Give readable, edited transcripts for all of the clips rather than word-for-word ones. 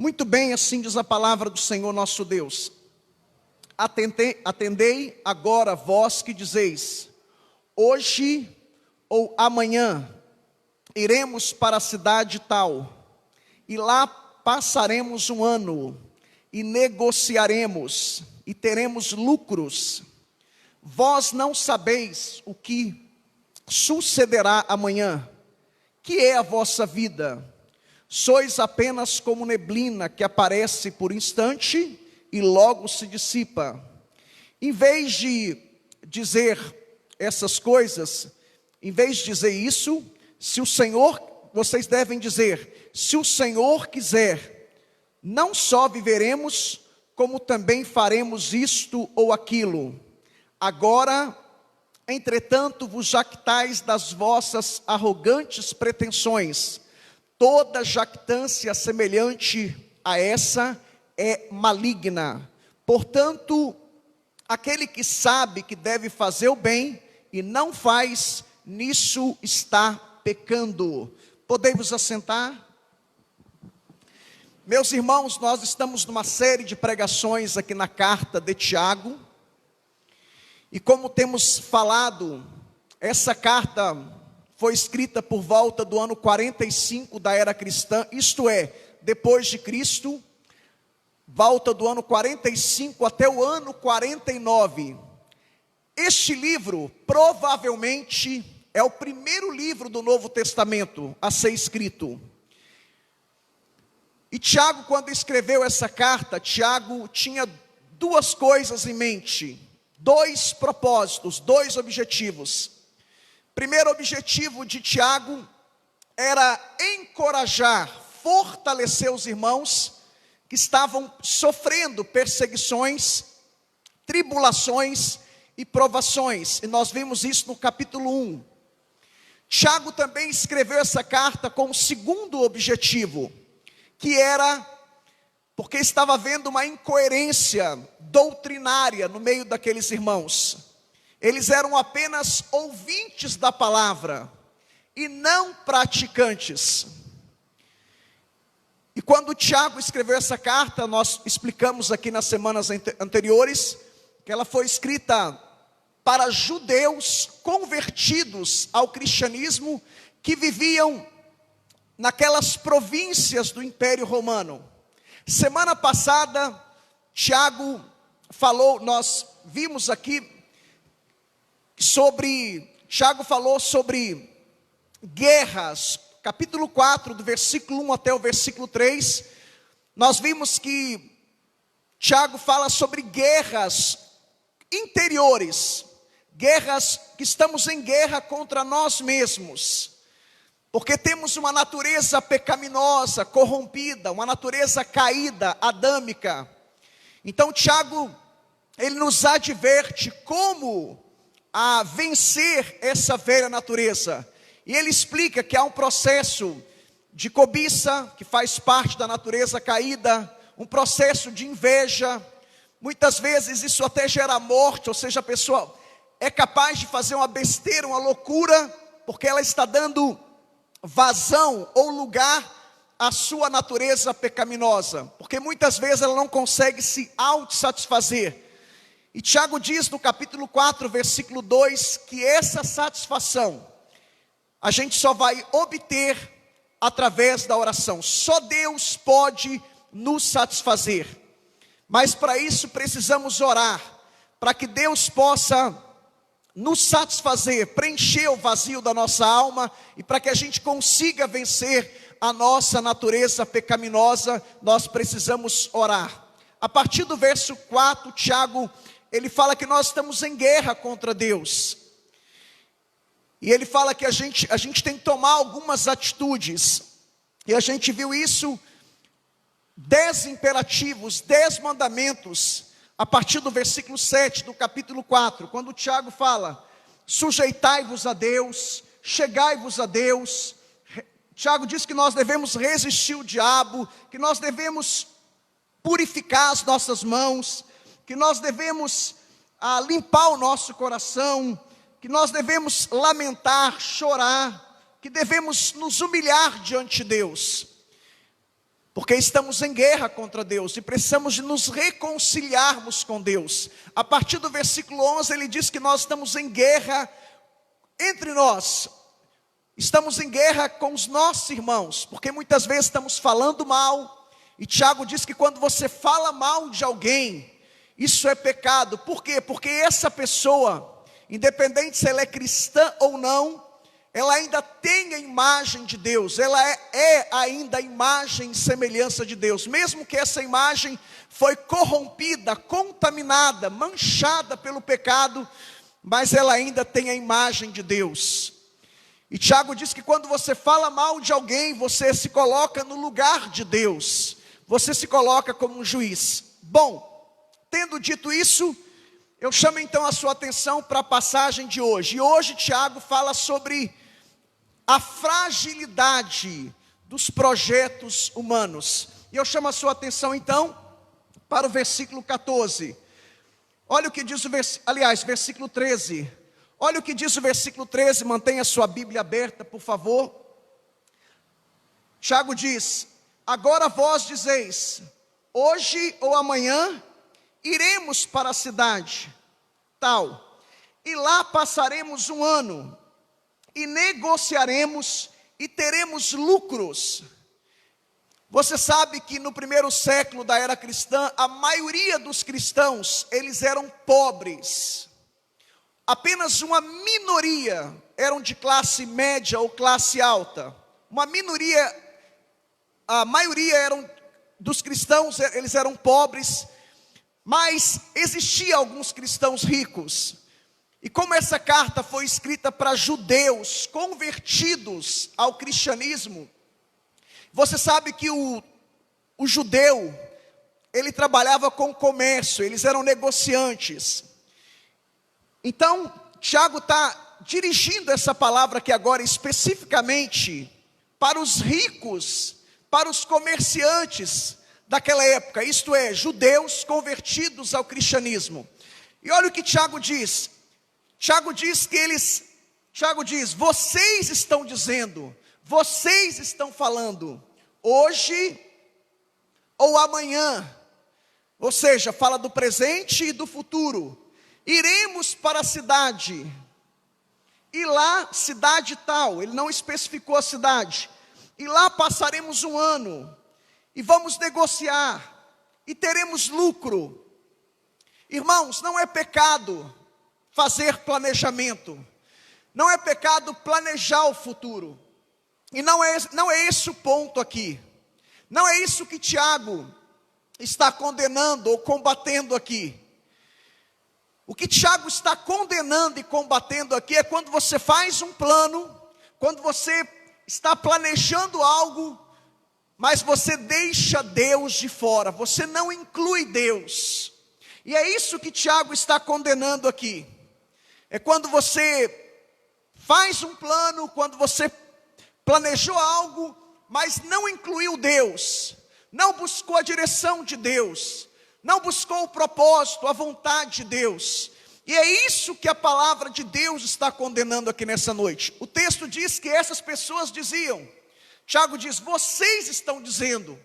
Muito bem, assim diz a palavra do Senhor nosso Deus. Atendei agora vós que dizeis, hoje ou amanhã iremos para a cidade tal, e lá passaremos um ano, e negociaremos, e teremos lucros. Vós não sabeis o que sucederá amanhã, que é a vossa vida. Sois apenas como neblina que aparece por instante e logo se dissipa. Em vez de dizer essas coisas, em vez de dizer isso, se o Senhor, vocês devem dizer, se o Senhor quiser, não só viveremos, como também faremos isto ou aquilo. Agora, entretanto, vos jactais das vossas arrogantes pretensões. Toda jactância semelhante a essa é maligna. Portanto, aquele que sabe que deve fazer o bem e não faz, nisso está pecando. Podemos assentar? Meus irmãos, nós estamos numa série de pregações aqui na carta de Tiago. E como temos falado, essa carta foi escrita por volta do ano 45 da era cristã, isto é, depois de Cristo, volta do ano 45 até o ano 49. Este livro, provavelmente, é o primeiro livro do Novo Testamento a ser escrito. E Tiago, quando escreveu essa carta, Tiago tinha duas coisas em mente, dois propósitos, dois objetivos. Primeiro objetivo de Tiago era encorajar, fortalecer os irmãos que estavam sofrendo perseguições, tribulações e provações. E nós vimos isso no capítulo 1. Tiago também escreveu essa carta com o segundo objetivo, que era porque estava havendo uma incoerência doutrinária no meio daqueles irmãos. Eles eram apenas ouvintes da palavra e não praticantes. E quando Tiago escreveu essa carta, nós explicamos aqui nas semanas anteriores, que ela foi escrita para judeus convertidos ao cristianismo, que viviam naquelas províncias do Império Romano. Semana passada, Tiago falou, nós vimos aqui, Tiago falou sobre guerras, capítulo 4, do versículo 1 até o versículo 3, nós vimos que Tiago fala sobre guerras interiores, guerras que estamos em guerra contra nós mesmos, porque temos uma natureza pecaminosa, corrompida, uma natureza caída, adâmica. Então Tiago, ele nos adverte como a vencer essa velha natureza. E ele explica que há um processo de cobiça, que faz parte da natureza caída, um processo de inveja. Muitas vezes isso até gera morte, ou seja, a pessoa é capaz de fazer uma besteira, uma loucura, porque ela está dando vazão ou lugar à sua natureza pecaminosa, porque muitas vezes ela não consegue se autossatisfazer. E Tiago diz no capítulo 4, versículo 2, que essa satisfação a gente só vai obter através da oração. Só Deus pode nos satisfazer. Mas para isso precisamos orar, para que Deus possa nos satisfazer, preencher o vazio da nossa alma, e para que a gente consiga vencer a nossa natureza pecaminosa, nós precisamos orar. A partir do verso 4, Tiago, ele fala que nós estamos em guerra contra Deus. E ele fala que a gente tem que tomar algumas atitudes. E a gente viu isso, 10 imperativos, 10 mandamentos, a partir do versículo 7 do capítulo 4, quando Tiago fala, sujeitai-vos a Deus, chegai-vos a Deus. Tiago diz que nós devemos resistir o diabo, que nós devemos purificar as nossas mãos, que nós devemos limpar o nosso coração, que nós devemos lamentar, chorar, que devemos nos humilhar diante de Deus. porque estamos em guerra contra Deus e precisamos de nos reconciliarmos com Deus. A partir do versículo 11 ele diz que nós estamos em guerra entre nós, estamos em guerra com os nossos irmãos, porque muitas vezes estamos falando mal, e Tiago diz que quando você fala mal de alguém, isso é pecado. Por quê? Porque essa pessoa, independente se ela é cristã ou não, ela ainda tem a imagem de Deus, ela é ainda a imagem e semelhança de Deus, mesmo que essa imagem foi corrompida, contaminada, manchada pelo pecado, mas ela ainda tem a imagem de Deus. E Tiago diz que quando você fala mal de alguém, você se coloca no lugar de Deus, você se coloca como um juiz. Bom, tendo dito isso, eu chamo então a sua atenção para a passagem de hoje. E hoje Tiago fala sobre a fragilidade dos projetos humanos. E eu chamo a sua atenção então para o versículo 14. Olha o que diz versículo 13. Olha o que diz o versículo 13, mantenha a sua Bíblia aberta, por favor. Tiago diz: agora vós dizeis, hoje ou amanhã iremos para a cidade tal, e lá passaremos um ano, e negociaremos, e teremos lucros. Você sabe que no primeiro século da era cristã, a maioria dos cristãos, eles eram pobres. Apenas uma minoria eram de classe média ou classe alta. Uma minoria, a maioria dos cristãos, eles eram pobres, mas existiam alguns cristãos ricos. E como essa carta foi escrita para judeus convertidos ao cristianismo, você sabe que o judeu, ele trabalhava com comércio, eles eram negociantes. Então, Tiago está dirigindo essa palavra aqui agora especificamente para os ricos, para os comerciantes daquela época, isto é, judeus convertidos ao cristianismo. E olha o que Tiago diz. Tiago diz, vocês estão dizendo, vocês estão falando, hoje ou amanhã, ou seja, fala do presente e do futuro. Iremos para a cidade, e lá, cidade tal, ele não especificou a cidade, e lá passaremos um ano, e vamos negociar, e teremos lucro. Irmãos, não é pecado fazer planejamento, não é pecado planejar o futuro, e não é esse o ponto aqui, não é isso que Tiago está condenando ou combatendo aqui. O que Tiago está condenando e combatendo aqui é quando você faz um plano, quando você está planejando algo, mas você deixa Deus de fora, você não inclui Deus. E é isso que Tiago está condenando aqui. É quando você faz um plano, quando você planejou algo, mas não incluiu Deus, não buscou a direção de Deus, não buscou o propósito, a vontade de Deus. E é isso que a palavra de Deus está condenando aqui nessa noite. O texto diz que essas pessoas diziam, Tiago diz, vocês estão dizendo,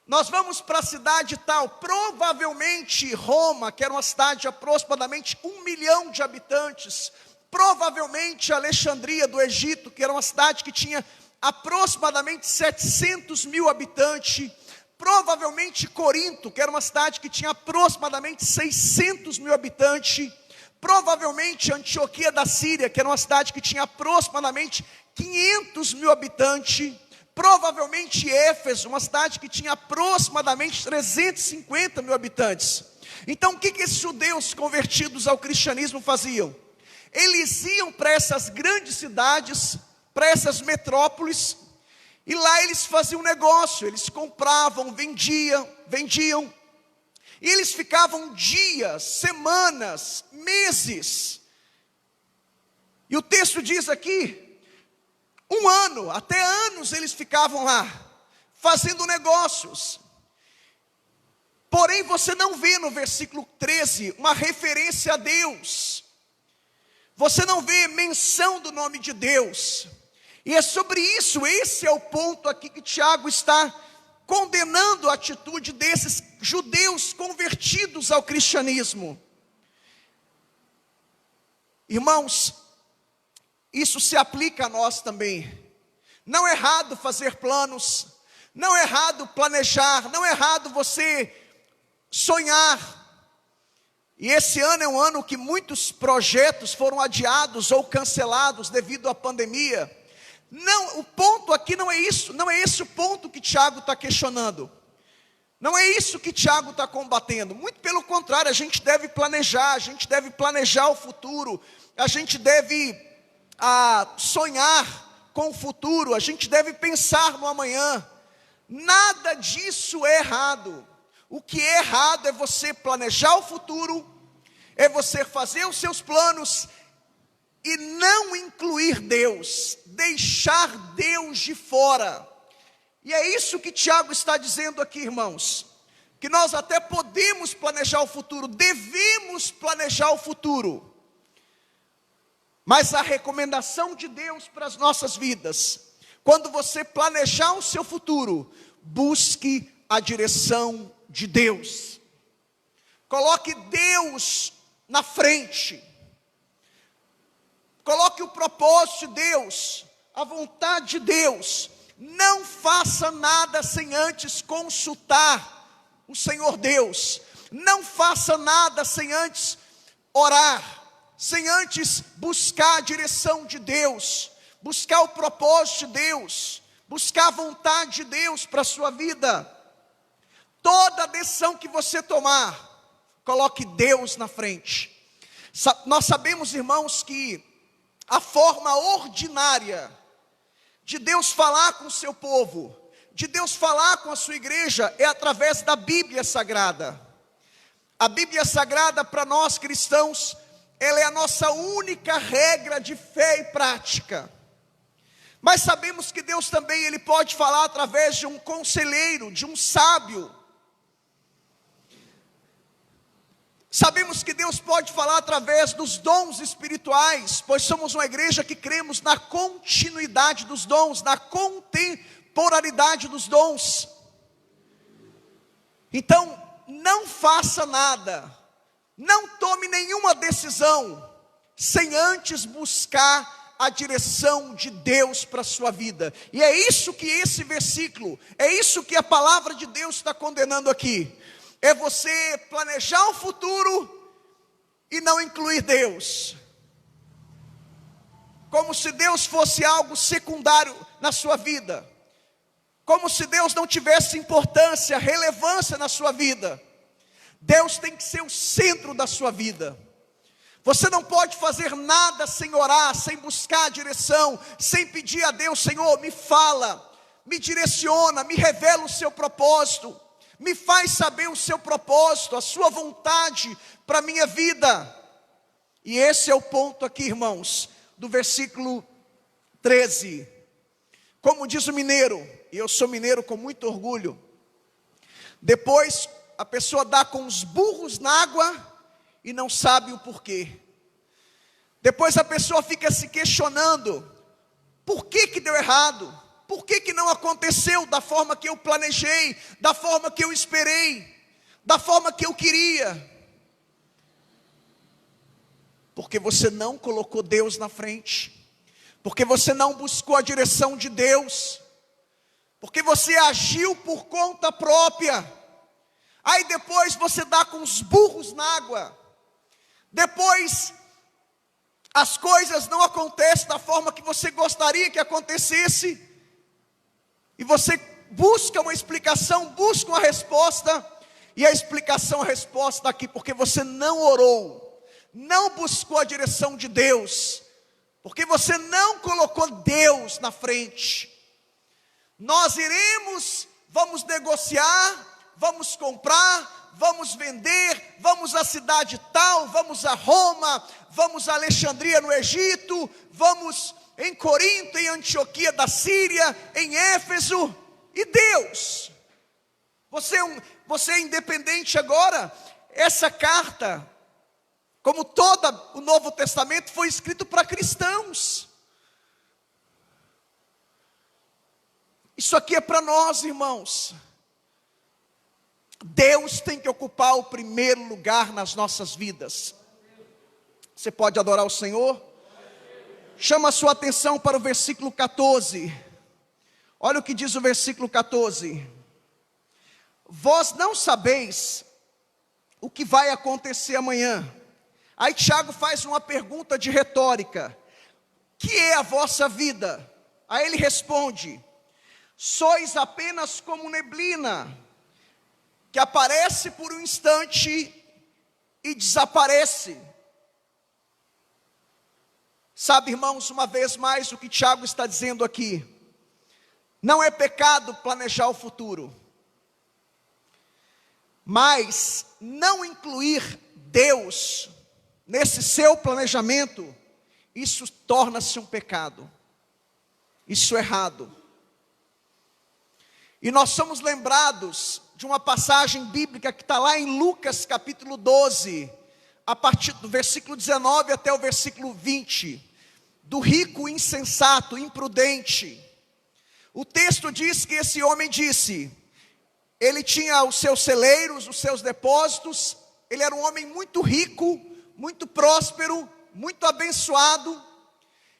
nós vamos para a cidade tal, provavelmente Roma, que era uma cidade de aproximadamente 1 milhão de habitantes, provavelmente Alexandria do Egito, que era uma cidade que tinha aproximadamente 700 mil habitantes, provavelmente Corinto, que era uma cidade que tinha aproximadamente 600 mil habitantes, provavelmente Antioquia da Síria, que era uma cidade que tinha aproximadamente 500 mil habitantes, provavelmente Éfeso, uma cidade que tinha aproximadamente 350 mil habitantes. Então o que esses judeus convertidos ao cristianismo faziam? Eles iam para essas grandes cidades, para essas metrópoles, e lá eles faziam negócio, eles compravam, vendiam, e eles ficavam dias, semanas, meses, e o texto diz aqui, 1 ano, até anos eles ficavam lá, fazendo negócios. Porém você não vê no versículo 13, uma referência a Deus, você não vê menção do nome de Deus. E é sobre isso, esse é o ponto aqui que Tiago está condenando a atitude desses judeus convertidos ao cristianismo. Irmãos, isso se aplica a nós também. Não é errado fazer planos, não é errado planejar, não é errado você sonhar. E esse ano é um ano que muitos projetos foram adiados ou cancelados devido à pandemia. Não, o ponto aqui não é isso, não é esse o ponto que Tiago está questionando. Não é isso que Tiago está combatendo. Muito pelo contrário, a gente deve planejar o futuro, a gente deve sonhar com o futuro, a gente deve pensar no amanhã. Nada disso é errado. O que é errado é você planejar o futuro, é você fazer os seus planos e não incluir Deus, deixar Deus de fora. E é isso que Tiago está dizendo aqui, irmãos, que nós até podemos planejar o futuro, devemos planejar o futuro, mas a recomendação de Deus para as nossas vidas, quando você planejar o seu futuro, busque a direção de Deus, coloque Deus na frente, coloque o propósito de Deus, a vontade de Deus. Não faça nada sem antes consultar o Senhor Deus. Não faça nada sem antes orar, sem antes buscar a direção de Deus, buscar o propósito de Deus, buscar a vontade de Deus para a sua vida. Toda decisão que você tomar, coloque Deus na frente. Nós sabemos, irmãos, que a forma ordinária de Deus falar com o seu povo, de Deus falar com a sua igreja, é através da Bíblia Sagrada. A Bíblia Sagrada, para nós cristãos, ela é a nossa única regra de fé e prática. Mas sabemos que Deus também, Ele pode falar através de um conselheiro, de um sábio. Sabemos que Deus pode falar através dos dons espirituais, pois somos uma igreja que cremos na continuidade dos dons, na contemporaneidade dos dons. Então, não faça nada, não tome nenhuma decisão, sem antes buscar a direção de Deus para a sua vida. E é isso que esse versículo, é isso que a palavra de Deus está condenando aqui. É você planejar o futuro e não incluir Deus, como se Deus fosse algo secundário na sua vida, como se Deus não tivesse importância, relevância na sua vida. Deus tem que ser o centro da sua vida. Você não pode fazer nada sem orar, sem buscar a direção, sem pedir a Deus: Senhor, me fala, me direciona, me revela o seu propósito, me faz saber o seu propósito, a sua vontade para a minha vida. E esse é o ponto aqui, irmãos, do versículo 13. Como diz o mineiro, e eu sou mineiro com muito orgulho, depois a pessoa dá com os burros na água e não sabe o porquê. Depois a pessoa fica se questionando: por que deu errado? Por que não aconteceu da forma que eu planejei, da forma que eu esperei, da forma que eu queria? Porque você não colocou Deus na frente, porque você não buscou a direção de Deus, porque você agiu por conta própria. Aí depois você dá com os burros na água, depois as coisas não acontecem da forma que você gostaria que acontecesse, e você busca uma explicação, busca uma resposta, e a explicação, a resposta está aqui, porque você não orou, não buscou a direção de Deus, porque você não colocou Deus na frente. Nós vamos negociar, vamos comprar, vamos vender, vamos à cidade tal, vamos a Roma, vamos a Alexandria no Egito, vamos em Corinto, em Antioquia da Síria, em Éfeso. E Deus? Você é independente agora? Essa carta, como todo o Novo Testamento, foi escrito para cristãos. Isso aqui é para nós, irmãos. Deus tem que ocupar o primeiro lugar nas nossas vidas. Você pode adorar o Senhor? Chama a sua atenção para o versículo 14. Olha o que diz o versículo 14. Vós não sabeis o que vai acontecer amanhã. Aí Tiago faz uma pergunta de retórica: que é a vossa vida? Aí ele responde: sois apenas como neblina, que aparece por um instante e desaparece. Sabe, irmãos, uma vez mais o que Tiago está dizendo aqui: não é pecado planejar o futuro, mas não incluir Deus nesse seu planejamento, isso torna-se um pecado, isso é errado. E nós somos lembrados de uma passagem bíblica que está lá em Lucas capítulo 12, a partir do versículo 19 até o versículo 20, do rico insensato, imprudente. O texto diz que esse homem disse, ele tinha os seus celeiros, os seus depósitos, ele era um homem muito rico, muito próspero, muito abençoado,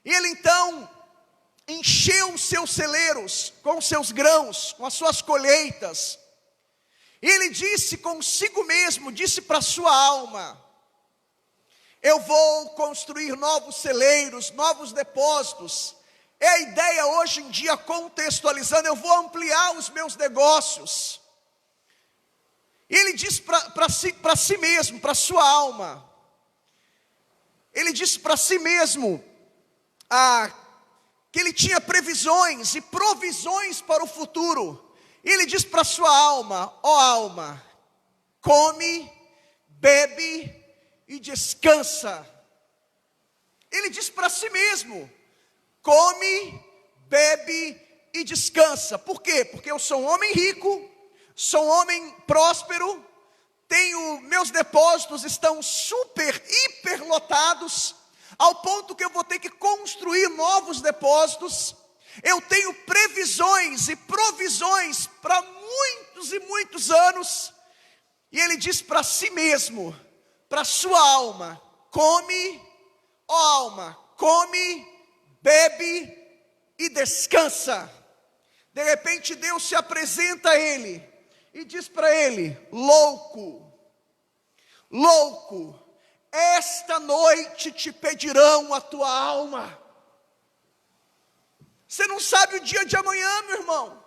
e ele então encheu os seus celeiros com os seus grãos, com as suas colheitas. E ele disse consigo mesmo, disse para a sua alma: eu vou construir novos celeiros, novos depósitos. É a ideia hoje em dia, contextualizando, eu vou ampliar os meus negócios. E ele disse para si mesmo, para a sua alma, ele disse para si mesmo, que ele tinha previsões e provisões para o futuro. E ele disse para a sua alma: ó alma, come, bebe e descansa. Ele disse para si mesmo: come, bebe e descansa. Por quê? Porque eu sou um homem rico, sou um homem próspero, meus depósitos estão super, hiper lotados, ao ponto que eu vou ter que construir novos depósitos. Eu tenho previsões e provisões para muitos e muitos anos. E ele diz para si mesmo, para sua alma: come, ó alma, come, bebe e descansa. De repente Deus se apresenta a ele e diz para ele: louco, louco, esta noite te pedirão a tua alma. Você não sabe o dia de amanhã, meu irmão.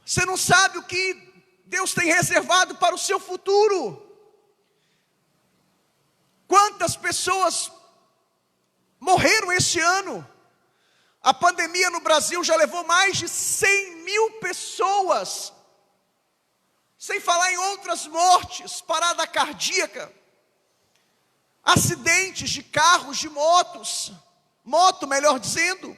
Você não sabe o que Deus tem reservado para o seu futuro. Quantas pessoas morreram este ano? A pandemia no Brasil já levou mais de 100 mil pessoas, sem falar em outras mortes, parada cardíaca, acidentes de carros, de moto melhor dizendo.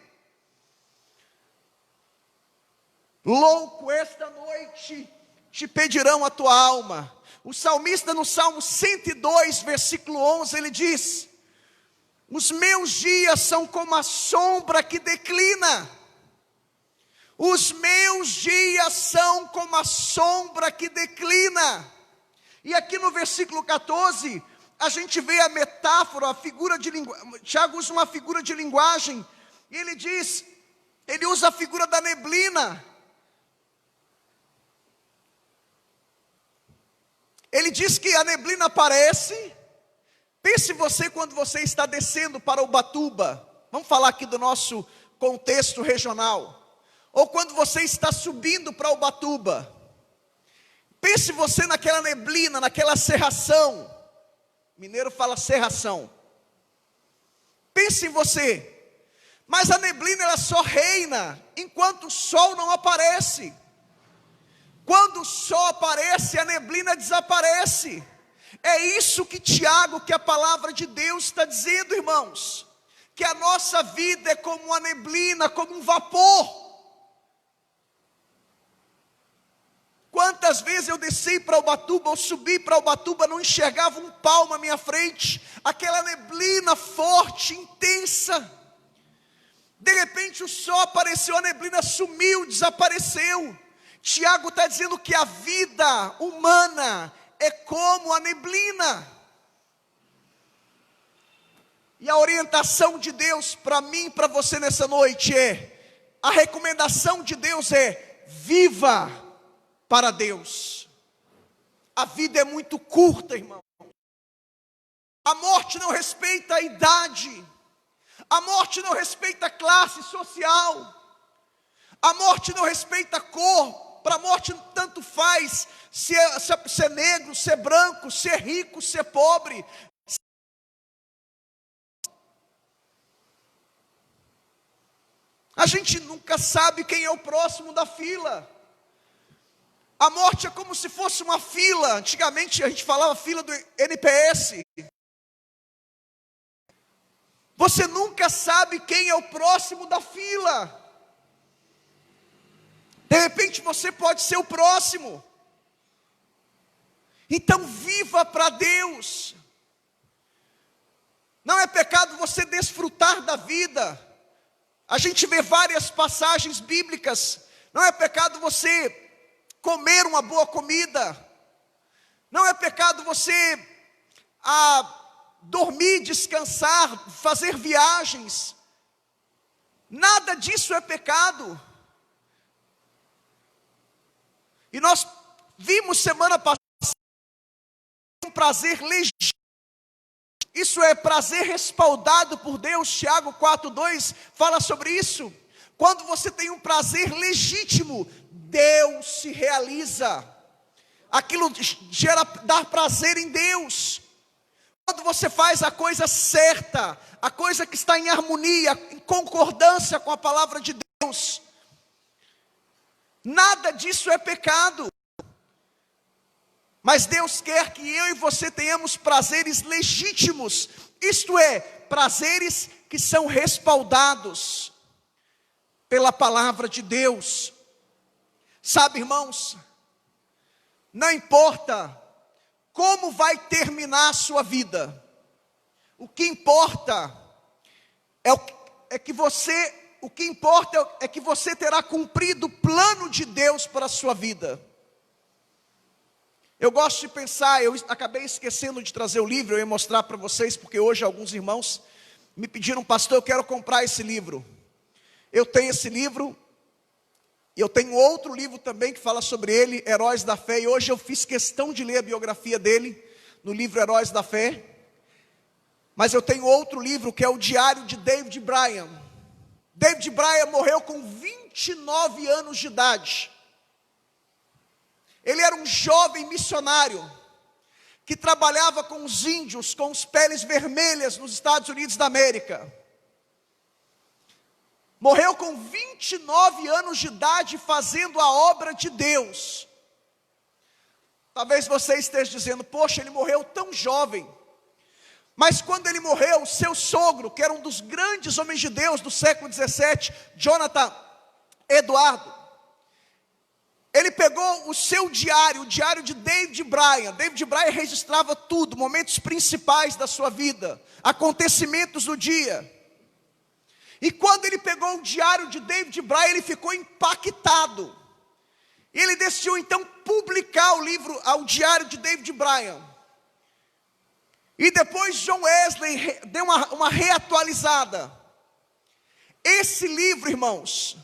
Louco, esta noite te pedirão a tua alma. O salmista no Salmo 102, versículo 11, ele diz: os meus dias são como a sombra que declina. Os meus dias são como a sombra que declina. E aqui no versículo 14, a gente vê a metáfora, a figura de linguagem. Tiago usa uma figura de linguagem, e ele usa a figura da neblina. Ele diz que a neblina aparece. Pense você quando você está descendo para Ubatuba, vamos falar aqui do nosso contexto regional, ou quando você está subindo para Ubatuba. Pense você naquela neblina, naquela cerração. Mineiro fala cerração. Pense em você. Mas a neblina ela só reina enquanto o sol não aparece. Quando o sol aparece, a neblina desaparece. É isso que Tiago, que a palavra de Deus está dizendo, irmãos. Que a nossa vida é como uma neblina, como um vapor. Quantas vezes eu desci para Ubatuba, ou subi para Ubatuba, não enxergava um palmo à minha frente. Aquela neblina forte, intensa. De repente o sol apareceu, a neblina sumiu, desapareceu. Tiago está dizendo que a vida humana é como a neblina. E a orientação de Deus para mim e para você nessa noite a recomendação de Deus é: viva para Deus. A vida é muito curta, irmão. A morte não respeita a idade. A morte não respeita a classe social. A morte não respeita a cor. Para a morte tanto faz se é negro, se é branco, se é rico, se é pobre. A gente nunca sabe quem é o próximo da fila. A morte é como se fosse uma fila. Antigamente a gente falava fila do NPS. Você nunca sabe quem é o próximo da fila. De repente você pode ser o próximo. Então viva para Deus. Não é pecado você desfrutar da vida. A gente vê várias passagens bíblicas. Não é pecado você comer uma boa comida. Não é pecado você dormir, descansar, fazer viagens. Nada disso é pecado. E nós vimos semana passada um prazer legítimo. Isso é prazer respaldado por Deus. Tiago 4:2 fala sobre isso. Quando você tem um prazer legítimo, Deus se realiza. Aquilo dá prazer em Deus. Quando você faz a coisa certa, a coisa que está em harmonia, em concordância com a palavra de Deus, nada disso é pecado. Mas Deus quer que eu e você tenhamos prazeres legítimos, isto é, prazeres que são respaldados pela palavra de Deus. Sabe, irmãos, não importa como vai terminar a sua vida, o que importa é que você terá cumprido o plano de Deus para a sua vida. Eu gosto de pensar, eu acabei esquecendo de trazer o livro, eu ia mostrar para vocês, porque hoje alguns irmãos me pediram: pastor, eu quero comprar esse livro. Eu tenho esse livro, e eu tenho outro livro também que fala sobre ele, Heróis da Fé, e hoje eu fiz questão de ler a biografia dele, no livro Heróis da Fé. Mas eu tenho outro livro, que é o Diário de David Brayan. David Brayan morreu com 29 anos de idade. Ele era um jovem missionário, que trabalhava com os índios, com as peles vermelhas nos Estados Unidos da América. Morreu com 29 anos de idade fazendo a obra de Deus. Talvez você esteja dizendo: poxa, ele morreu tão jovem. Mas quando ele morreu, seu sogro, que era um dos grandes homens de Deus do século 17, Jonathan Eduardo, ele pegou o seu diário, o diário de David Brayan. David Brayan registrava tudo, momentos principais da sua vida, acontecimentos do dia. E quando ele pegou o diário de David Brayan, ele ficou impactado. E ele decidiu então publicar o diário de David Brayan. E depois John Wesley deu uma reatualizada. Esse livro, irmãos,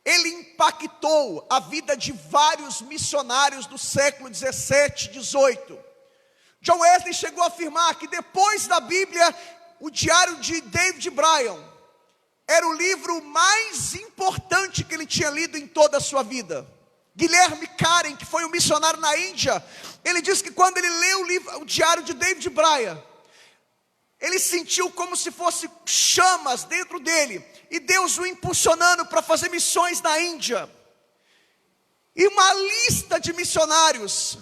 ele impactou a vida de vários missionários do século 17, 18. John Wesley chegou a afirmar que depois da Bíblia, o diário de David Brayan era o livro mais importante que ele tinha lido em toda a sua vida. Guilherme Karen, que foi um missionário na Índia, ele disse que quando ele leu o diário de David Brayan, ele sentiu como se fosse chamas dentro dele, e Deus o impulsionando para fazer missões na Índia. E uma lista de missionários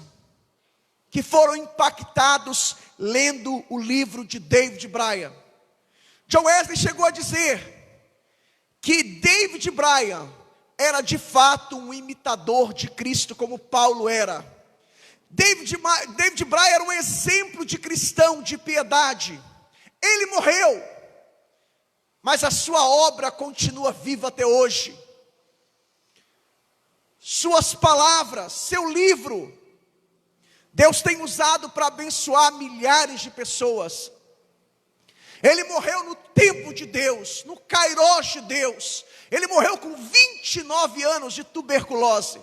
que foram impactados lendo o livro de David Brayan. John Wesley chegou a dizer que David Brayan era de fato um imitador de Cristo, como Paulo era. David Brayan era um exemplo de cristão, de piedade. Ele morreu mas a sua obra continua viva até hoje. Suas palavras, seu livro, Deus tem usado para abençoar milhares de pessoas. Ele morreu no tempo de Deus, no Kairos de Deus. Ele morreu com 29 anos de tuberculose.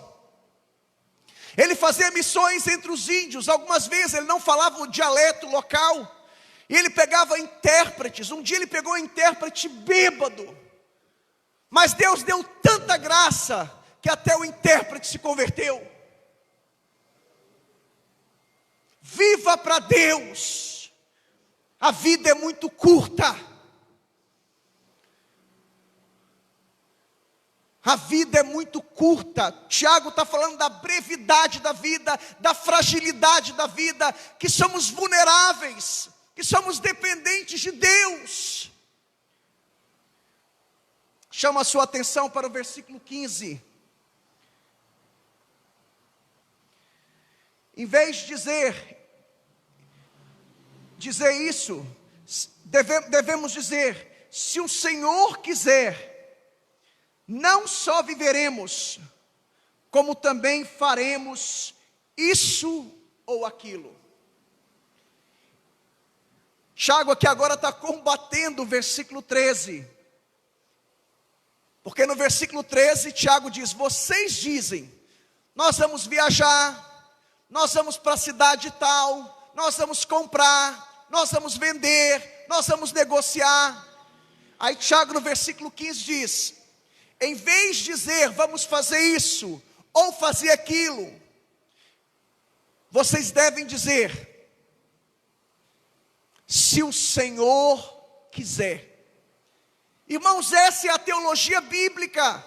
Ele fazia missões entre os índios. Algumas vezes ele não falava o dialeto local, e ele pegava intérpretes. Um dia ele pegou um intérprete bêbado, mas Deus deu tanta graça, que até o intérprete se converteu. Viva para Deus. A vida é muito curta. A vida é muito curta. Tiago está falando da brevidade da vida, da fragilidade da vida, que somos vulneráveis, que somos dependentes de Deus. Chama a sua atenção para o versículo 15. Em vez de dizer isso, devemos dizer: se o Senhor quiser, não só viveremos, como também faremos isso ou aquilo. Tiago aqui agora está combatendo o versículo 13, porque no versículo 13 Tiago diz: vocês dizem, nós vamos viajar, nós vamos para a cidade tal, nós vamos comprar, nós vamos vender, nós vamos negociar. Aí Tiago no versículo 15 diz: em vez de dizer vamos fazer isso ou fazer aquilo, vocês devem dizer: se o Senhor quiser. Irmãos, essa é a teologia bíblica.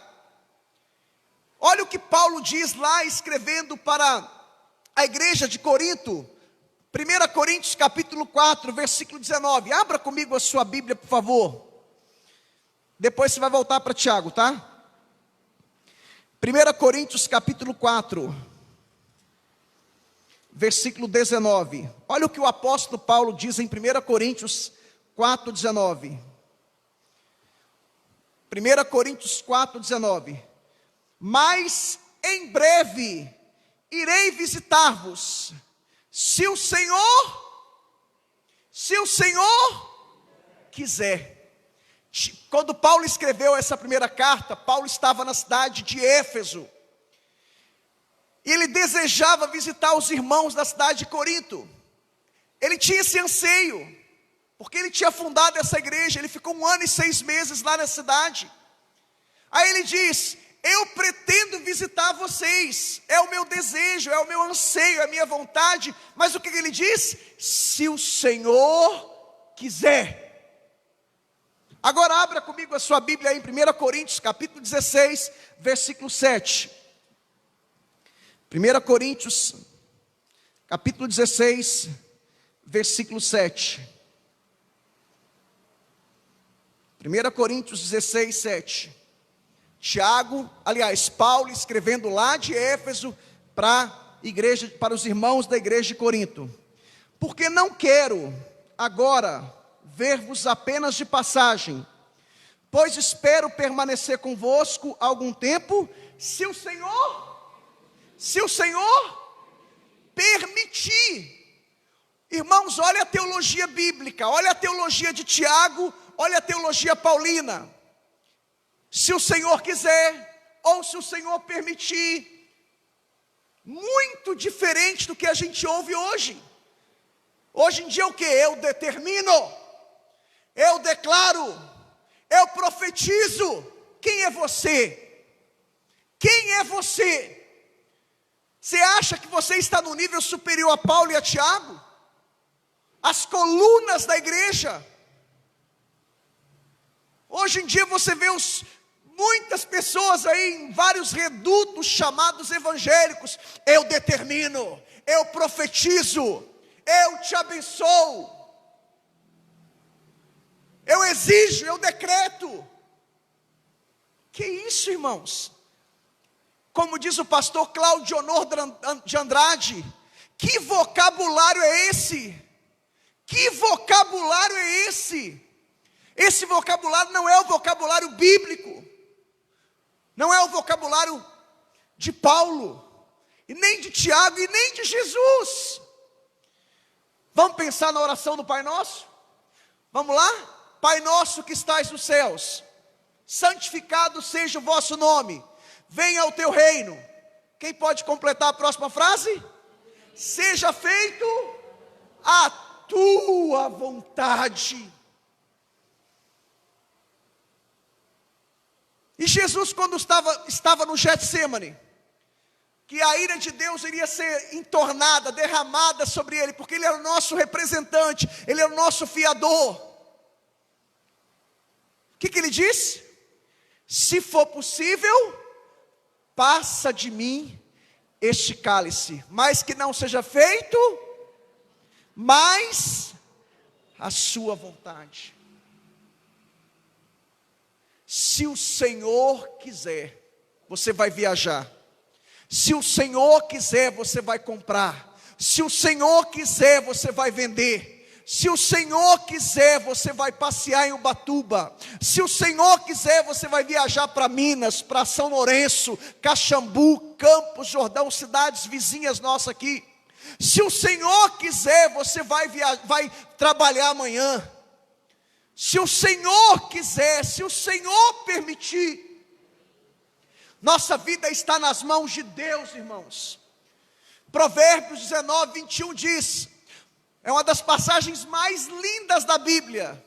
Olha o que Paulo diz lá, escrevendo para a igreja de Corinto, 1 Coríntios capítulo 4, versículo 19. Abra comigo a sua Bíblia, por favor. Depois você vai voltar para Tiago, tá? 1 Coríntios capítulo 4, versículo 19. Olha o que o apóstolo Paulo diz em 1 Coríntios 4, 19. 1 Coríntios 4, 19. Mas em breve irei visitar-vos, se o Senhor quiser. Quando Paulo escreveu essa primeira carta, Paulo estava na cidade de Éfeso, e ele desejava visitar os irmãos da cidade de Corinto. Ele tinha esse anseio, porque ele tinha fundado essa igreja. Ele ficou 1 ano e 6 meses lá na cidade. Aí ele diz: eu pretendo visitar vocês, é o meu desejo, é o meu anseio, é a minha vontade. Mas o que ele diz? Se o Senhor quiser. Agora abra comigo a sua Bíblia aí em 1 Coríntios capítulo 16, versículo 7. 1 Coríntios capítulo 16, versículo 7. 1 Coríntios 16, 7. Paulo escrevendo lá de Éfeso para a igreja, para os irmãos da igreja de Corinto. Porque não quero agora ver-vos apenas de passagem, pois espero permanecer convosco algum tempo, se o Senhor permitir. Irmãos, olha a teologia bíblica, olha a teologia de Tiago, olha a teologia paulina. Se o Senhor quiser, ou se o Senhor permitir. Muito diferente do que a gente ouve hoje. Hoje em dia o que? Eu determino, eu declaro, eu profetizo. Quem é você? Quem é você? Você acha que você está no nível superior a Paulo e a Tiago? As colunas da igreja. Hoje em dia você vê muitas pessoas aí em vários redutos chamados evangélicos. Eu determino, eu profetizo, eu te abençoo, eu exijo, eu decreto. Que isso, irmãos? Como diz o pastor Cláudio Honor de Andrade, que vocabulário é esse? Que vocabulário é esse? Esse vocabulário não é o vocabulário bíblico, não é o vocabulário de Paulo, e nem de Tiago, e nem de Jesus. Vamos pensar na oração do Pai Nosso? Vamos lá? Pai nosso que estais nos céus, santificado seja o vosso nome, venha o teu reino. Quem pode completar a próxima frase? Seja feito a tua vontade. E Jesus, quando estava no Getsêmani, que a ira de Deus iria ser entornada, derramada sobre ele, porque ele era o nosso representante, ele era o nosso fiador. O que ele disse? Se for possível, passa de mim este cálice, mas que não seja feito, mas a sua vontade. Se o Senhor quiser, você vai viajar. Se o Senhor quiser, você vai comprar. Se o Senhor quiser, você vai vender. Se o Senhor quiser, você vai passear em Ubatuba. Se o Senhor quiser, você vai viajar para Minas, para São Lourenço, Caxambu, Campos, Jordão, cidades vizinhas nossas aqui. Se o Senhor quiser, você vai trabalhar amanhã. Se o Senhor quiser, se o Senhor permitir. Nossa vida está nas mãos de Deus, irmãos. Provérbios 19, 21 diz, é uma das passagens mais lindas da Bíblia.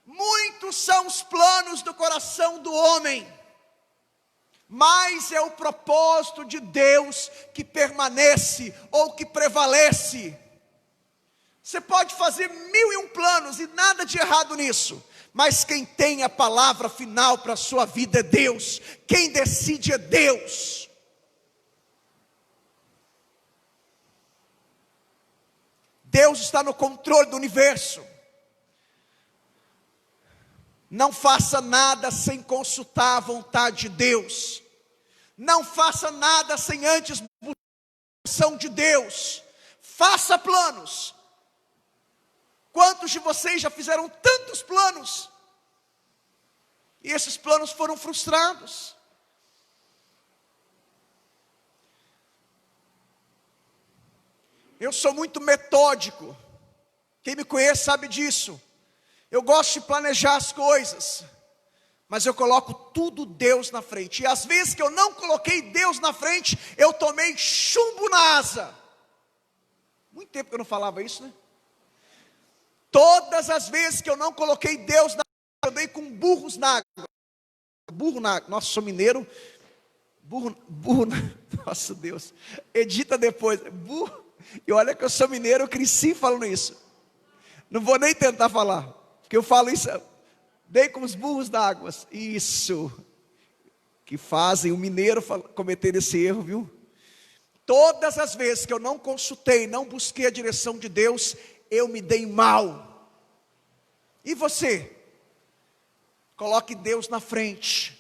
Muitos são os planos do coração do homem, mas é o propósito de Deus que permanece ou que prevalece. Você pode fazer 1001 planos e nada de errado nisso, mas quem tem a palavra final para a sua vida é Deus. Quem decide é Deus. Deus está no controle do universo. Não faça nada sem consultar a vontade de Deus. Não faça nada sem antes buscar a direção de Deus. Faça planos. Quantos de vocês já fizeram tantos planos? E esses planos foram frustrados. Eu sou muito metódico. Quem me conhece sabe disso. Eu gosto de planejar as coisas, mas eu coloco tudo Deus na frente. E às vezes que eu não coloquei Deus na frente, eu tomei chumbo na asa. Muito tempo que eu não falava isso, né? Todas as vezes que eu não coloquei Deus na frente, eu dei com burros na água. Burro na água. Nossa, sou mineiro. Burro nossa Deus. Edita depois. Burro. E olha que eu sou mineiro, eu cresci falando isso. Não vou nem tentar falar, porque eu falo isso. Dei com os burros na água. Isso. Que fazem o mineiro cometer esse erro, viu? Todas as vezes que eu não consultei, não busquei a direção de Deus, eu me dei mal. E você? Coloque Deus na frente.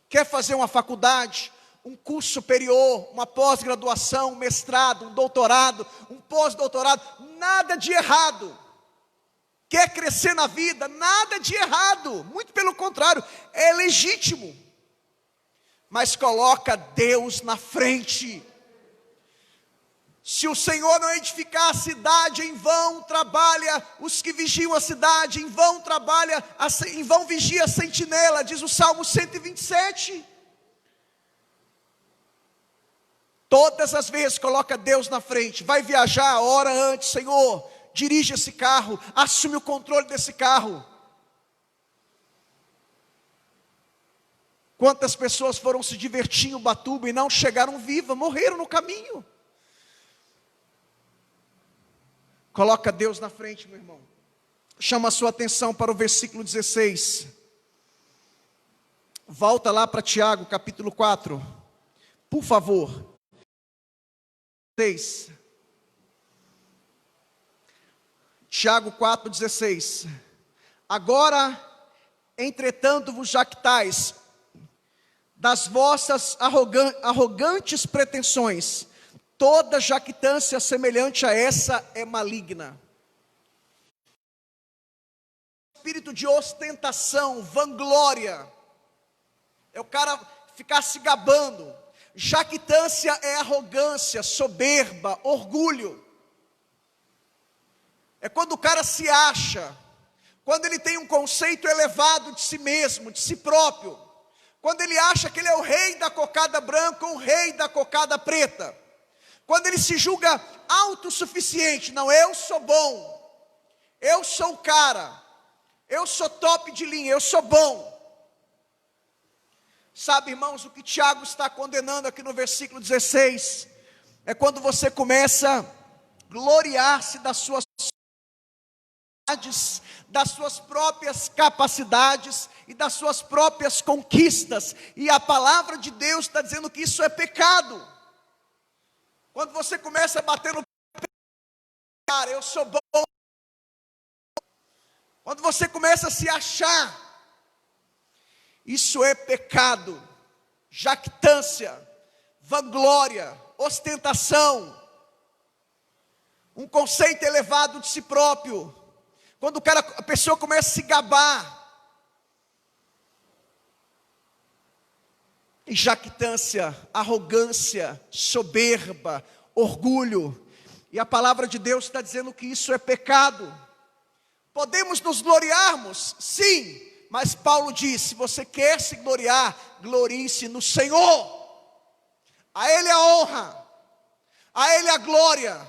Quer fazer uma faculdade, um curso superior, uma pós-graduação, um mestrado, um doutorado, um pós-doutorado, nada de errado. Quer crescer na vida, nada de errado, muito pelo contrário, é legítimo. Mas coloca Deus na frente. Se o Senhor não edificar a cidade, em vão trabalha os que vigiam a cidade, em vão vigia a sentinela, diz o Salmo 127. Todas as vezes coloca Deus na frente. Vai viajar a hora antes, Senhor, dirige esse carro, assume o controle desse carro. Quantas pessoas foram se divertir em Ubatuba e não chegaram vivas, morreram no caminho. Coloca Deus na frente, meu irmão. Chama a sua atenção para o versículo 16. Volta lá para Tiago, capítulo 4. Por favor. 6. Tiago 4,16. Agora, entretanto, vos jactais das vossas arrogantes pretensões. Toda jactância semelhante a essa é maligna. espírito de ostentação, vanglória. É o cara ficar se gabando. Jactância é arrogância, soberba, orgulho. É quando o cara se acha, quando ele tem um conceito elevado de si mesmo, de si próprio, quando ele acha que ele é o rei da cocada branca ou o rei da cocada preta, quando ele se julga autossuficiente. Não, eu sou bom, eu sou o cara, eu sou top de linha, eu sou bom. Sabe, irmãos, o que Tiago está condenando aqui no versículo 16, é quando você começa a gloriar-se das suas próprias capacidades e das suas próprias conquistas, e a palavra de Deus está dizendo que isso é pecado. Quando você começa a bater no cara, eu sou bom, quando você começa a se achar, isso é pecado. Jactância, vanglória, ostentação, um conceito elevado de si próprio. Quando a pessoa começa a se gabar. E jactância, arrogância, soberba, orgulho. E a palavra de Deus está dizendo que isso é pecado. Podemos nos gloriarmos? Sim. Mas Paulo diz, se você quer se gloriar, glorie-se no Senhor. A Ele a honra, a Ele a glória,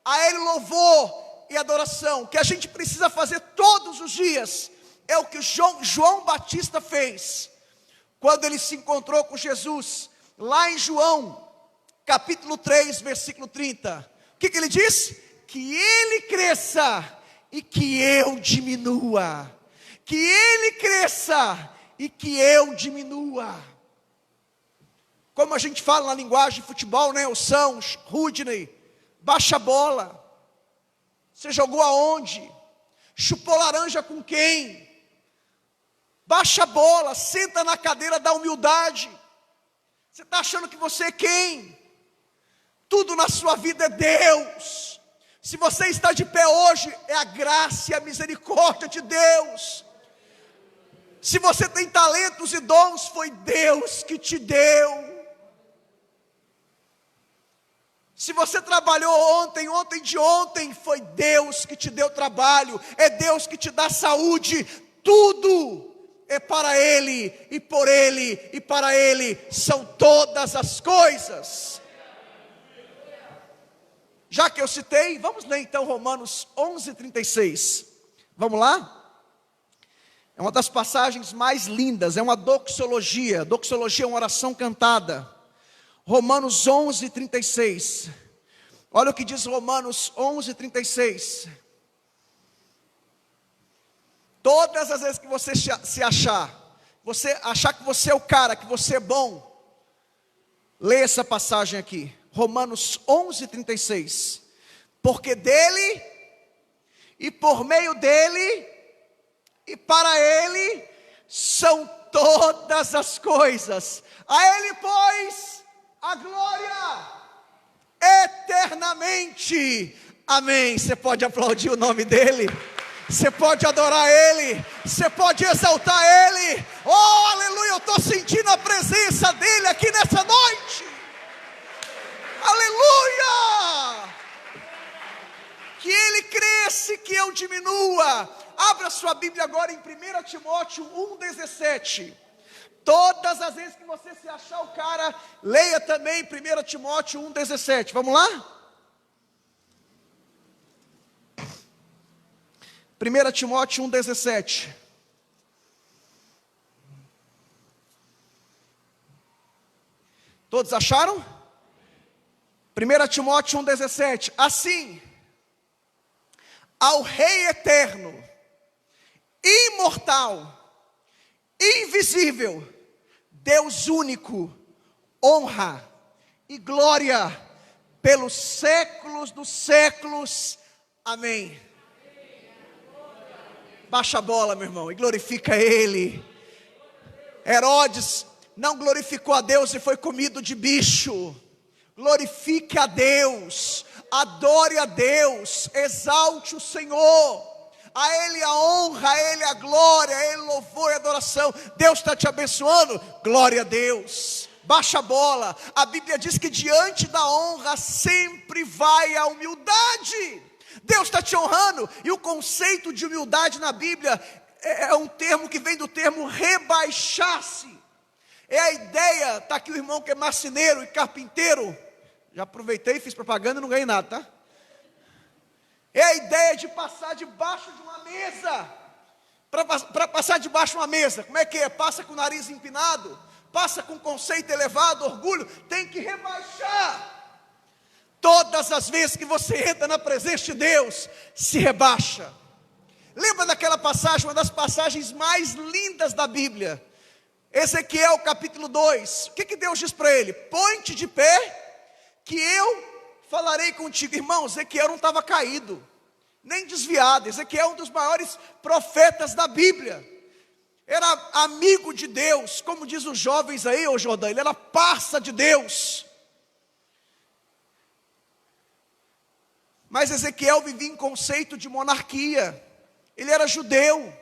a Ele louvor e adoração. O que a gente precisa fazer todos os dias, é o que João Batista fez, quando ele se encontrou com Jesus, lá em João, capítulo 3, versículo 30. O que ele disse? Que Ele cresça e que eu diminua. Que Ele cresça e que eu diminua. Como a gente fala na linguagem de futebol, né? O São, Rudney, baixa a bola. Você jogou aonde? Chupou laranja com quem? Baixa a bola, senta na cadeira da humildade. Você está achando que você é quem? Tudo na sua vida é Deus. Se você está de pé hoje, é a graça e a misericórdia de Deus. Se você tem talentos e dons, foi Deus que te deu. Se você trabalhou ontem de ontem, foi Deus que te deu trabalho. É Deus que te dá saúde. Tudo é para Ele, e por Ele, e para Ele são todas as coisas. Já que eu citei, vamos ler então Romanos 11:36. Vamos lá? É uma das passagens mais lindas, é uma doxologia. Doxologia é uma oração cantada. Romanos 11:36. Olha o que diz Romanos 11:36. Todas as vezes que você se achar, você achar que você é o cara, que você é bom, leia essa passagem aqui. Romanos 11:36. Porque dele, e por meio dele, e para Ele são todas as coisas. A Ele, pois, a glória eternamente. Amém. Você pode aplaudir o nome dEle. Você pode adorar Ele. Você pode exaltar Ele. Oh, aleluia, eu estou sentindo a presença dEle aqui nessa noite. Aleluia. Que Ele cresça, que eu diminua. Abra sua Bíblia agora em 1 Timóteo 1,17. Todas as vezes que você se achar o cara, leia também 1 Timóteo 1,17. Vamos lá? 1 Timóteo 1,17. Todos acharam? 1 Timóteo 1,17. Assim, ao Rei eterno, imortal, invisível, Deus único, honra e glória pelos séculos dos séculos. Amém. Baixa a bola, meu irmão, e glorifica Ele. Herodes não glorificou a Deus e foi comido de bicho. Glorifique a Deus, adore a Deus, exalte o Senhor. a Ele a honra, a Ele a glória, a Ele louvor e adoração. Deus está te abençoando, glória a Deus. Baixa a bola. A Bíblia diz que diante da honra sempre vai a humildade. Deus está te honrando, e o conceito de humildade na Bíblia é um termo que vem do termo rebaixar-se. É a ideia, está aqui o irmão que é marceneiro e carpinteiro, já aproveitei e fiz propaganda e não ganhei nada, tá? É a ideia de passar debaixo de uma mesa, para passar debaixo de uma mesa, como é que é? Passa com o nariz empinado, passa com conceito elevado, orgulho, tem que rebaixar. Todas as vezes que você entra na presença de Deus, se rebaixa. Lembra daquela passagem, uma das passagens mais lindas da Bíblia, Ezequiel capítulo 2, o que Deus diz para ele? Põe-te de pé, que eu falarei contigo. Irmão, Ezequiel não estava caído, nem desviado. Ezequiel é um dos maiores profetas da Bíblia, era amigo de Deus, como diz os jovens aí, ô Jordão, ele era parça de Deus. Mas Ezequiel vivia em conceito de monarquia, ele era judeu,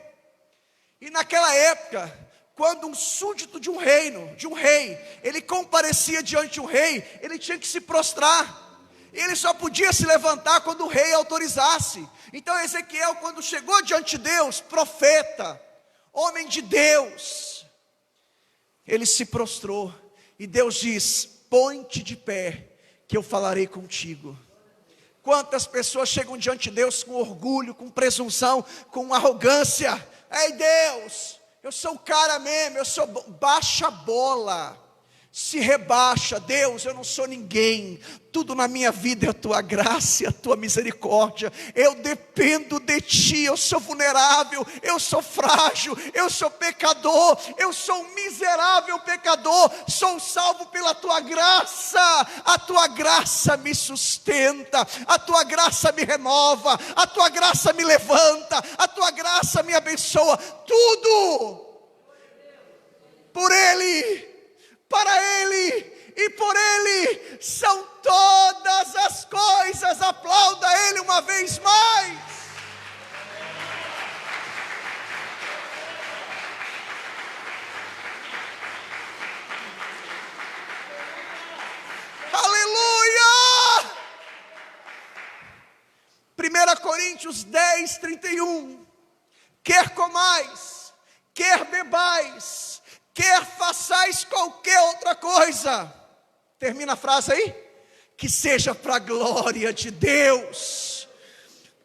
e naquela época, quando um súdito de um reino, de um rei, ele comparecia diante de um rei, ele tinha que se prostrar, ele só podia se levantar quando o rei autorizasse. Então Ezequiel, quando chegou diante de Deus, profeta, homem de Deus, ele se prostrou, e Deus diz, põe-te de pé, que eu falarei contigo. Quantas pessoas chegam diante de Deus com orgulho, com presunção, com arrogância. Ei Deus, eu sou o cara mesmo, eu sou... Baixa a bola, se rebaixa. Deus, eu não sou ninguém, tudo na minha vida é a tua graça e a tua misericórdia. Eu dependo de ti, eu sou vulnerável, eu sou frágil, eu sou pecador, eu sou um miserável pecador, sou salvo pela tua graça. A tua graça me sustenta, a tua graça me renova, a tua graça me levanta, a tua graça me abençoa. Tudo por Ele, para Ele e por Ele são todas as coisas. Aplauda Ele uma vez mais. Aleluia! 1 Coríntios 10, 31. Quer comais, quer bebais, quer façais qualquer outra coisa, termina a frase aí, que seja para a glória de Deus,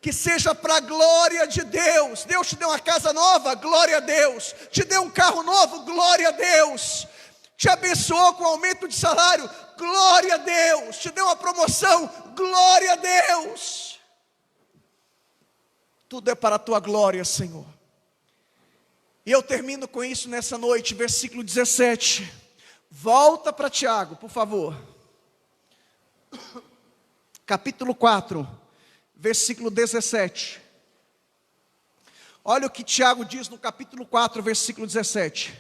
que seja para a glória de Deus. Deus te deu uma casa nova, glória a Deus. Te deu um carro novo, glória a Deus. Te abençoou com aumento de salário, glória a Deus. Te deu uma promoção, glória a Deus. Tudo é para a tua glória, Senhor. E eu termino com isso nessa noite, versículo 17. Volta para Tiago, por favor. Capítulo 4, versículo 17. Olha o que Tiago diz no capítulo 4, versículo 17.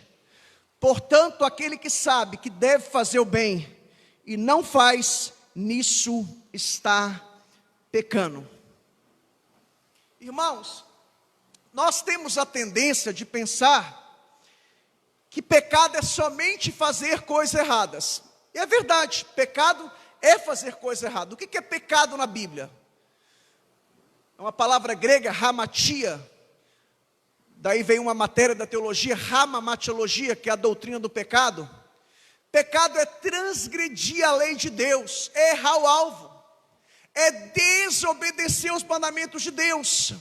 Portanto, aquele que sabe que deve fazer o bem e não faz, nisso está pecando. Irmãos, nós temos a tendência de pensar que pecado é somente fazer coisas erradas. E é verdade, pecado é fazer coisa errada. O que é pecado na Bíblia? É uma palavra grega, hamatia. Daí vem uma matéria da teologia, hamamatiologia, que é a doutrina do pecado. Pecado é transgredir a lei de Deus, é errar o alvo, é desobedecer os mandamentos de Deus.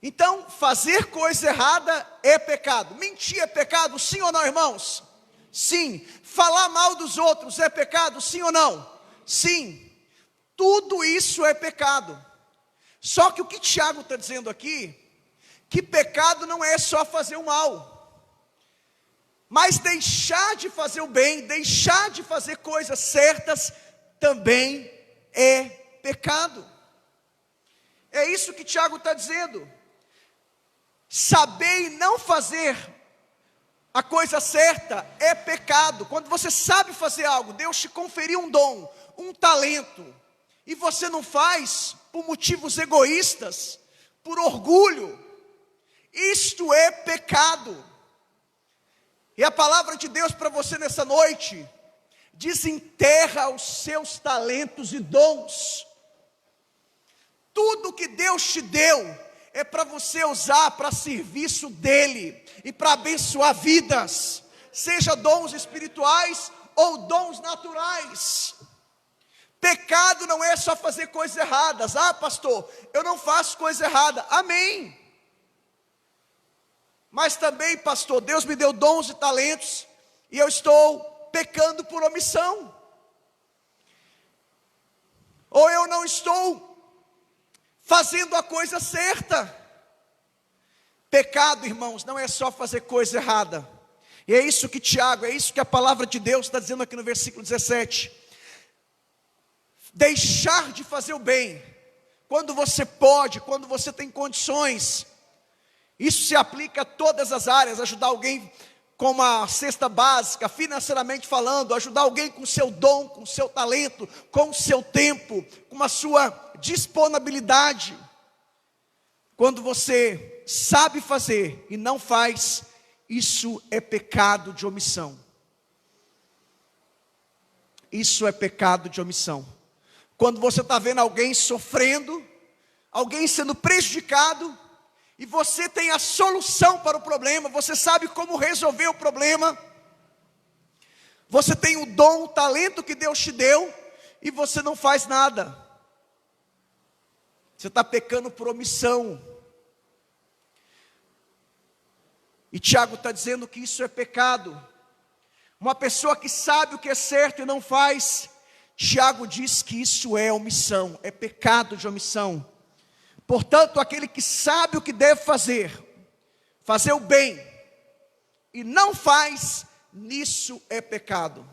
Então, fazer coisa errada é pecado. Mentir é pecado, sim ou não, irmãos? Sim. Falar mal dos outros é pecado, sim ou não? Sim. Tudo isso é pecado. Só que o que Tiago está dizendo aqui, que pecado não é só fazer o mal, mas deixar de fazer o bem, deixar de fazer coisas certas, também é pecado. É isso que Tiago está dizendo. Saber e não fazer a coisa certa é pecado. Quando você sabe fazer algo, Deus te conferiu um dom, um talento, e você não faz por motivos egoístas, por orgulho. Isto é pecado. E a palavra de Deus para você nessa noite: desenterra os seus talentos e dons. Tudo que Deus te deu é para você usar para serviço dele e para abençoar vidas, seja dons espirituais ou dons naturais. Pecado não é só fazer coisas erradas. Ah, pastor, eu não faço coisa errada. Amém. Mas também, pastor, Deus me deu dons e talentos e eu estou pecando por omissão. Ou eu não estou fazendo a coisa certa. Pecado, irmãos, não é só fazer coisa errada. E é isso que Tiago, é isso que a palavra de Deus está dizendo aqui no versículo 17. Deixar de fazer o bem, quando você pode, quando você tem condições. Isso se aplica a todas as áreas. Ajudar alguém com uma cesta básica, financeiramente falando, ajudar alguém com o seu dom, com o seu talento, com o seu tempo, com a sua disponibilidade. Quando você sabe fazer e não faz, isso é pecado de omissão. Isso é pecado de omissão. Quando você está vendo alguém sofrendo, alguém sendo prejudicado, e você tem a solução para o problema, você sabe como resolver o problema, você tem o dom, o talento que Deus te deu, e você não faz nada. Você está pecando por omissão. E Tiago está dizendo que isso é pecado. Uma pessoa que sabe o que é certo e não faz, Tiago diz que isso é omissão, é pecado de omissão. Portanto, aquele que sabe o que deve fazer o bem, e não faz, nisso é pecado.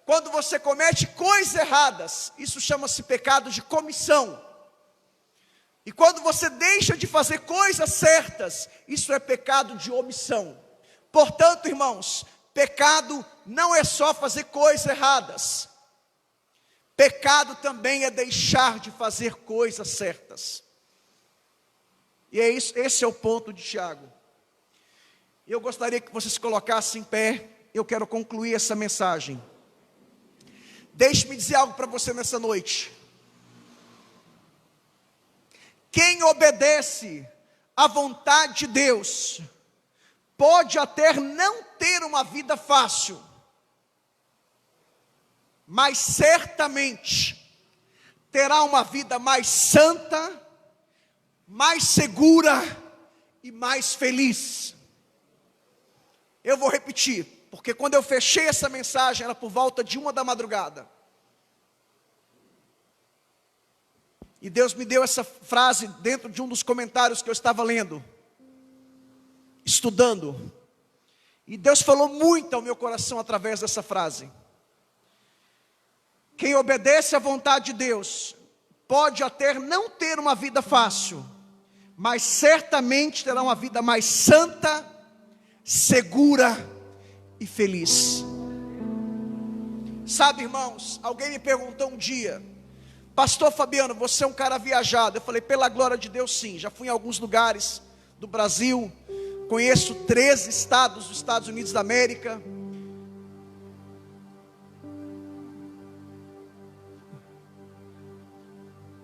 Quando você comete coisas erradas, isso chama-se pecado de comissão. E quando você deixa de fazer coisas certas, isso é pecado de omissão. Portanto, irmãos, pecado não é só fazer coisas erradas. Pecado também é deixar de fazer coisas certas. E é isso, esse é o ponto de Tiago. Eu gostaria que você se colocasse em pé. Eu quero concluir essa mensagem. Deixe-me dizer algo para você nessa noite. Quem obedece à vontade de Deus, pode até não ter uma vida fácil, mas certamente terá uma vida mais santa, mais segura e mais feliz. Eu vou repetir, porque quando eu fechei essa mensagem, era por volta de 1 da madrugada. E Deus me deu essa frase dentro de um dos comentários que eu estava lendo, estudando. E Deus falou muito ao meu coração através dessa frase. Quem obedece à vontade de Deus, pode até não ter uma vida fácil, mas certamente terá uma vida mais santa, segura e feliz. Sabe, irmãos, alguém me perguntou um dia: pastor Fabiano, você é um cara viajado. Eu falei: pela glória de Deus, sim. Já fui em alguns lugares do Brasil, conheço 13 estados dos Estados Unidos da América.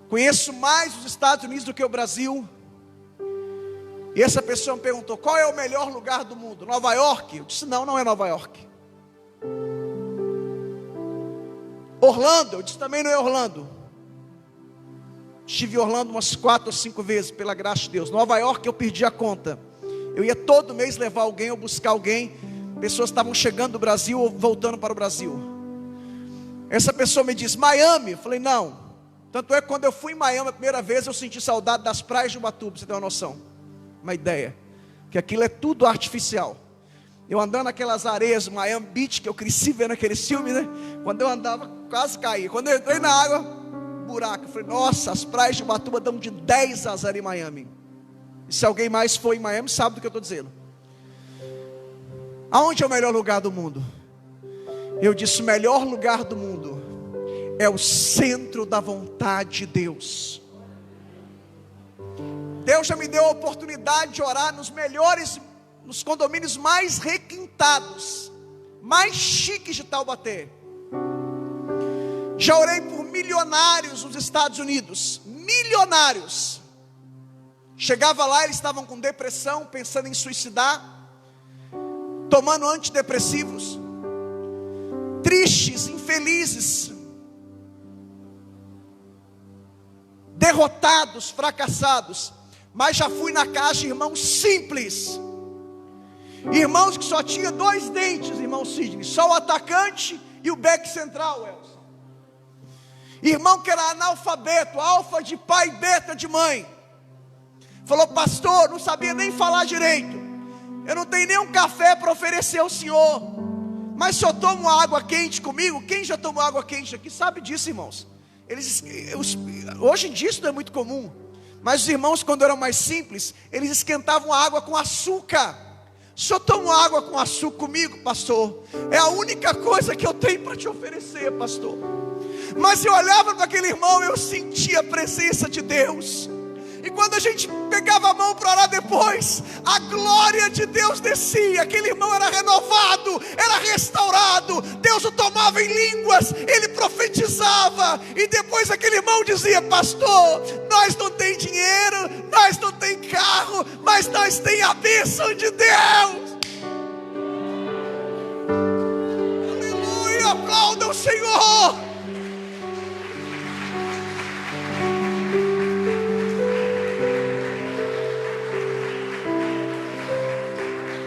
Conheço mais os Estados Unidos do que o Brasil. E essa pessoa me perguntou: qual é o melhor lugar do mundo? Nova York? Eu disse: não, não é Nova York. Orlando? Eu disse: também não é Orlando. Estive em Orlando umas 4 ou 5 vezes, pela graça de Deus. Nova York eu perdi a conta. Eu ia todo mês levar alguém ou buscar alguém. Pessoas estavam chegando do Brasil ou voltando para o Brasil. Essa pessoa me disse: Miami? Eu falei: não. Tanto é que quando eu fui em Miami a primeira vez, eu senti saudade das praias de Ubatuba. Você tem uma noção, uma ideia, que aquilo é tudo artificial. Eu andando naquelas areias, Miami Beach, que eu cresci vendo aqueles filmes, né? Quando eu andava, quase caía. Quando eu entrei na água, buraco. Eu falei: nossa, as praias de Ubatuba dão de 10 a 0 em Miami. E se alguém mais for em Miami, sabe do que eu estou dizendo. Aonde é o melhor lugar do mundo? Eu disse: o melhor lugar do mundo é o centro da vontade de Deus. Deus já me deu a oportunidade de orar nos condomínios mais requintados, mais chiques de Taubaté. Já orei por milionários nos Estados Unidos, milionários. Chegava lá, eles estavam com depressão, pensando em suicidar, tomando antidepressivos, tristes, infelizes, derrotados, fracassados. Mas já fui na casa de irmãos simples, irmãos que só tinha 2 dentes, irmão Sidney, só o atacante e o beck central, Elson. Irmão que era analfabeto, alfa de pai, beta de mãe. Falou: pastor, não sabia nem falar direito, eu não tenho nem um café para oferecer ao senhor, mas se eu tomo água quente comigo. Quem já tomou água quente aqui sabe disso, irmãos. Hoje em dia isso não é muito comum, mas os irmãos, quando eram mais simples, eles esquentavam a água com açúcar. Se eu tomo água com açúcar comigo, pastor, é a única coisa que eu tenho para te oferecer, pastor. Mas eu olhava para aquele irmão, eu sentia a presença de Deus. E quando a gente pegava a mão para orar depois, a glória de Deus descia. Aquele irmão era renovado, era restaurado. Deus o tomava em línguas, ele profetizava. E depois aquele irmão dizia: pastor, nós não tem dinheiro, nós não tem carro, mas nós tem a bênção de Deus. Aleluia, aplauda o Senhor.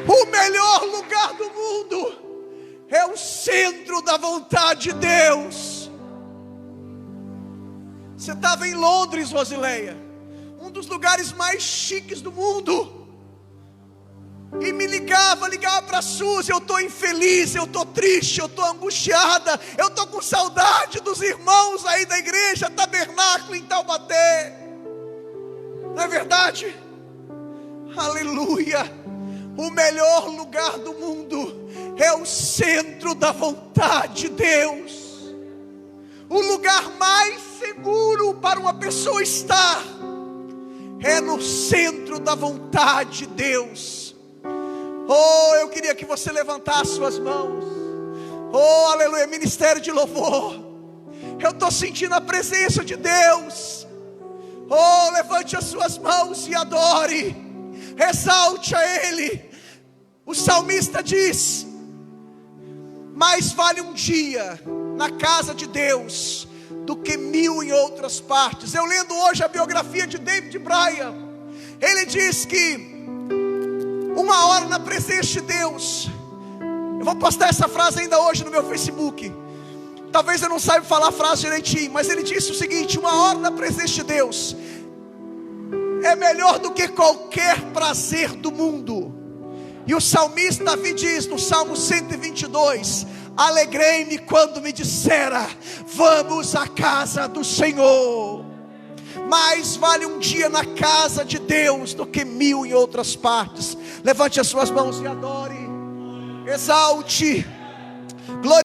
O melhor lugar do mundo é o centro da vontade de Deus. Você estava em Londres, Rosileia, um dos lugares mais chiques do mundo, e me ligava para a Suzy: eu estou infeliz, eu estou triste, eu estou angustiada, eu estou com saudade dos irmãos aí da igreja Tabernáculo em Taubaté. Não é verdade? Aleluia. O melhor lugar do mundo é o centro da vontade de Deus. O lugar mais seguro para uma pessoa estar é no centro da vontade de Deus. Oh, eu queria que você levantasse suas mãos. Oh, aleluia, ministério de louvor. Eu estou sentindo a presença de Deus. Oh, levante as suas mãos e adore, exalte a Ele. O salmista diz: mais vale um dia na casa de Deus do que 1000 em outras partes. Eu lendo hoje a biografia de David Bryan, ele diz que 1 hora na presença de Deus, eu vou postar essa frase ainda hoje no meu Facebook, talvez eu não saiba falar a frase direitinho, mas ele disse o seguinte: 1 hora na presença de Deus é melhor do que qualquer prazer do mundo. E o salmista Davi diz no Salmo 122: alegrei-me quando me dissera, vamos à casa do Senhor. Mais vale um dia na casa de Deus do que 1000 em outras partes. Levante as suas mãos e adore, exalte, glorifique.